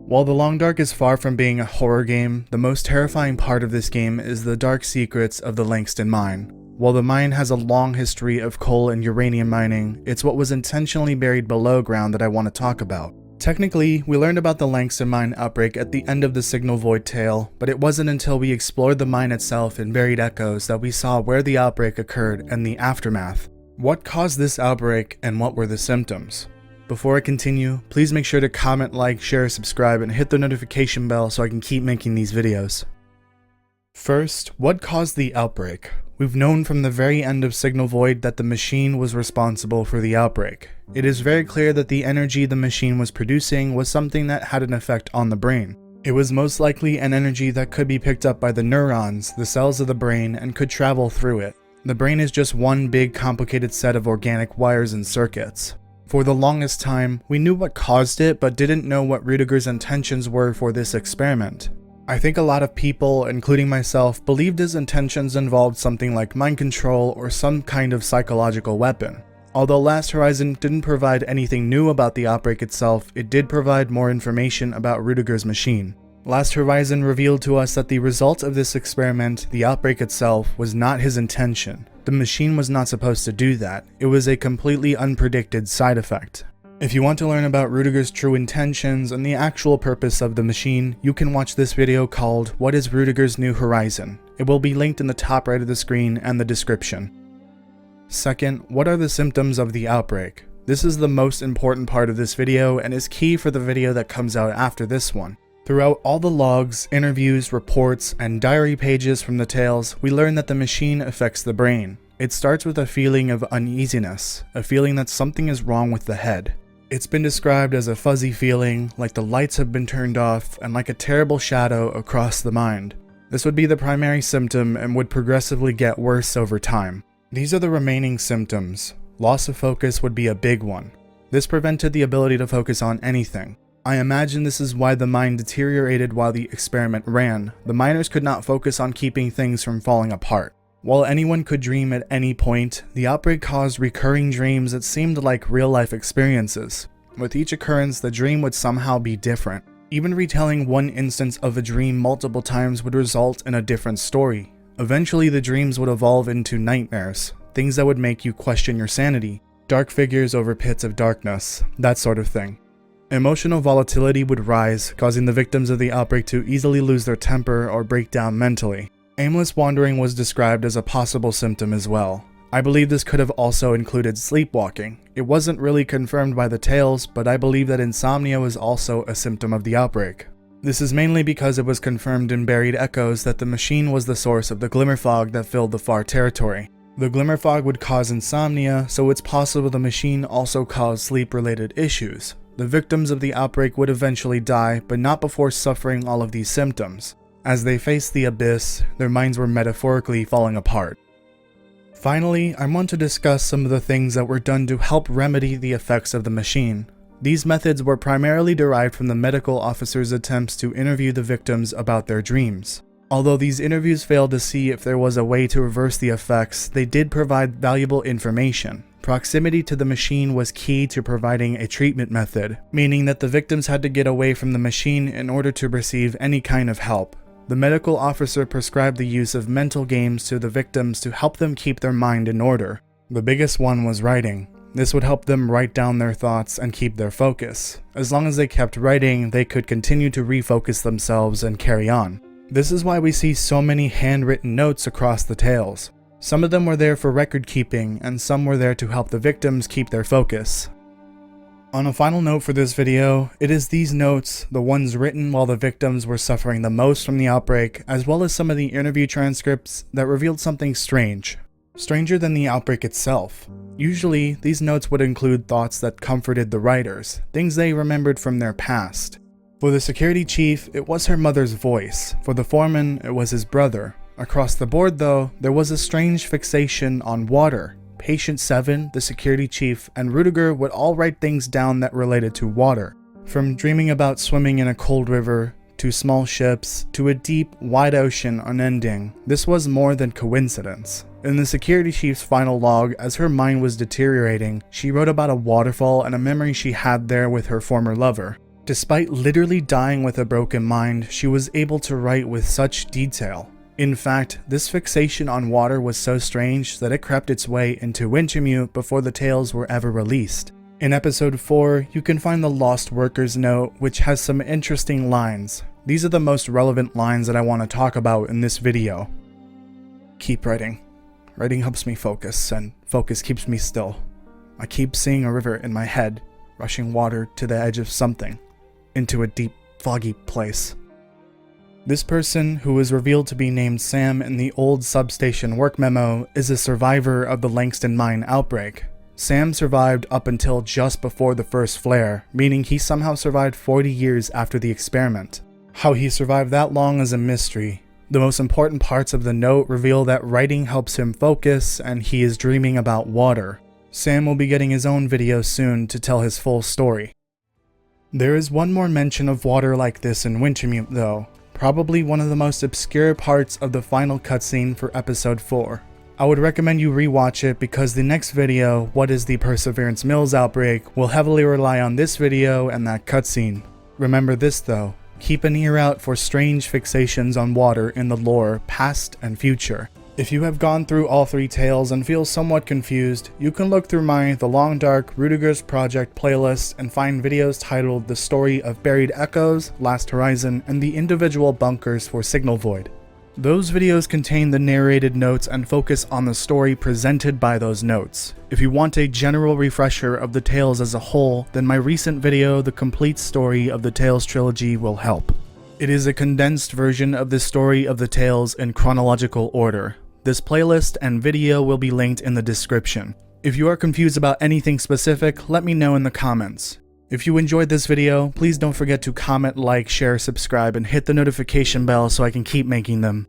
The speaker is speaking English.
While The Long Dark is far from being a horror game, the most terrifying part of this game is the dark secrets of the Langston mine. While the mine has a long history of coal and uranium mining, it's what was intentionally buried below ground that I want to talk about. Technically, we learned about the Langston mine outbreak at the end of the Signal Void tale, but it wasn't until we explored the mine itself in Buried Echoes that we saw where the outbreak occurred and the aftermath. What caused this outbreak and what were the symptoms? Before I continue, please make sure to comment, like, share, subscribe, and hit the notification bell so I can keep making these videos. First, what caused the outbreak? We've known from the very end of Signal Void that the machine was responsible for the outbreak. It is very clear that the energy the machine was producing was something that had an effect on the brain. It was most likely an energy that could be picked up by the neurons, the cells of the brain, and could travel through it. The brain is just one big complicated set of organic wires and circuits. For the longest time, we knew what caused it but didn't know what Rudiger's intentions were for this experiment. I think a lot of people, including myself, believed his intentions involved something like mind control or some kind of psychological weapon. Although Last Horizon didn't provide anything new about the outbreak itself, it did provide more information about Rudiger's machine. Last Horizon revealed to us that the result of this experiment, the outbreak itself, was not his intention. The machine was not supposed to do that. It was a completely unpredicted side effect. If you want to learn about Rudiger's true intentions and the actual purpose of the machine, you can watch this video called What is Rudiger's New Horizon? It will be linked in the top right of the screen and the description. Second, what are the symptoms of the outbreak? This is the most important part of this video and is key for the video that comes out after this one. Throughout all the logs, interviews, reports, and diary pages from the tales, we learn that the machine affects the brain. It starts with a feeling of uneasiness, a feeling that something is wrong with the head. It's been described as a fuzzy feeling, like the lights have been turned off, and like a terrible shadow across the mind. This would be the primary symptom and would progressively get worse over time. These are the remaining symptoms. Loss of focus would be a big one. This prevented the ability to focus on anything. I imagine this is why the mind deteriorated while the experiment ran. The miners could not focus on keeping things from falling apart. While anyone could dream at any point, the outbreak caused recurring dreams that seemed like real-life experiences. With each occurrence, the dream would somehow be different. Even retelling one instance of a dream multiple times would result in a different story. Eventually, the dreams would evolve into nightmares, things that would make you question your sanity, dark figures over pits of darkness, that sort of thing. Emotional volatility would rise, causing the victims of the outbreak to easily lose their temper or break down mentally. Aimless wandering was described as a possible symptom as well. I believe this could have also included sleepwalking. It wasn't really confirmed by the tales, but I believe that insomnia was also a symptom of the outbreak. This is mainly because it was confirmed in Buried Echoes that the machine was the source of the glimmer fog that filled the far territory. The glimmer fog would cause insomnia, so it's possible the machine also caused sleep-related issues. The victims of the outbreak would eventually die, but not before suffering all of these symptoms. As they faced the abyss, their minds were metaphorically falling apart. Finally, I want to discuss some of the things that were done to help remedy the effects of the machine. These methods were primarily derived from the medical officer's attempts to interview the victims about their dreams. Although these interviews failed to see if there was a way to reverse the effects, they did provide valuable information. Proximity to the machine was key to providing a treatment method, meaning that the victims had to get away from the machine in order to receive any kind of help. The medical officer prescribed the use of mental games to the victims to help them keep their mind in order. The biggest one was writing. This would help them write down their thoughts and keep their focus. As long as they kept writing, they could continue to refocus themselves and carry on. This is why we see so many handwritten notes across the tales. Some of them were there for record keeping, and some were there to help the victims keep their focus. On a final note for this video, it is these notes, the ones written while the victims were suffering the most from the outbreak, as well as some of the interview transcripts that revealed something strange. Stranger than the outbreak itself. Usually, these notes would include thoughts that comforted the writers, things they remembered from their past. For the security chief, it was her mother's voice. For the foreman, it was his brother. Across the board though, there was a strange fixation on water. Patient 7, the security chief, and Rudiger would all write things down that related to water. From dreaming about swimming in a cold river, to small ships, to a deep, wide ocean unending, this was more than coincidence. In the security chief's final log, as her mind was deteriorating, she wrote about a waterfall and a memory she had there with her former lover. Despite literally dying with a broken mind, she was able to write with such detail. In fact, this fixation on water was so strange that it crept its way into Wintermute before the tales were ever released. In episode 4, you can find the Lost Workers note, which has some interesting lines. These are the most relevant lines that I want to talk about in this video. Keep writing. Writing helps me focus, and focus keeps me still. I keep seeing a river in my head, rushing water to the edge of something, into a deep, foggy place. This person, who is revealed to be named Sam in the old substation work memo, is a survivor of the Langston mine outbreak. Sam survived up until just before the first flare, meaning he somehow survived 40 years after the experiment. How he survived that long is a mystery. The most important parts of the note reveal that writing helps him focus, and he is dreaming about water. Sam will be getting his own video soon to tell his full story. There is one more mention of water like this in Wintermute though, probably one of the most obscure parts of the final cutscene for episode 4. I would recommend you rewatch it because the next video, What is the Perseverance Mills Outbreak, will heavily rely on this video and that cutscene. Remember this though, keep an ear out for strange fixations on water in the lore, past and future. If you have gone through all 3 tales and feel somewhat confused, you can look through my The Long Dark Rudiger's Project playlist and find videos titled The Story of Buried Echoes, Last Horizon, and the individual bunkers for Signal Void. Those videos contain the narrated notes and focus on the story presented by those notes. If you want a general refresher of the tales as a whole, then my recent video, The Complete Story of the Tales Trilogy, will help. It is a condensed version of the story of the tales in chronological order. This playlist and video will be linked in the description. If you are confused about anything specific, let me know in the comments. If you enjoyed this video, please don't forget to comment, like, share, subscribe, and hit the notification bell so I can keep making them.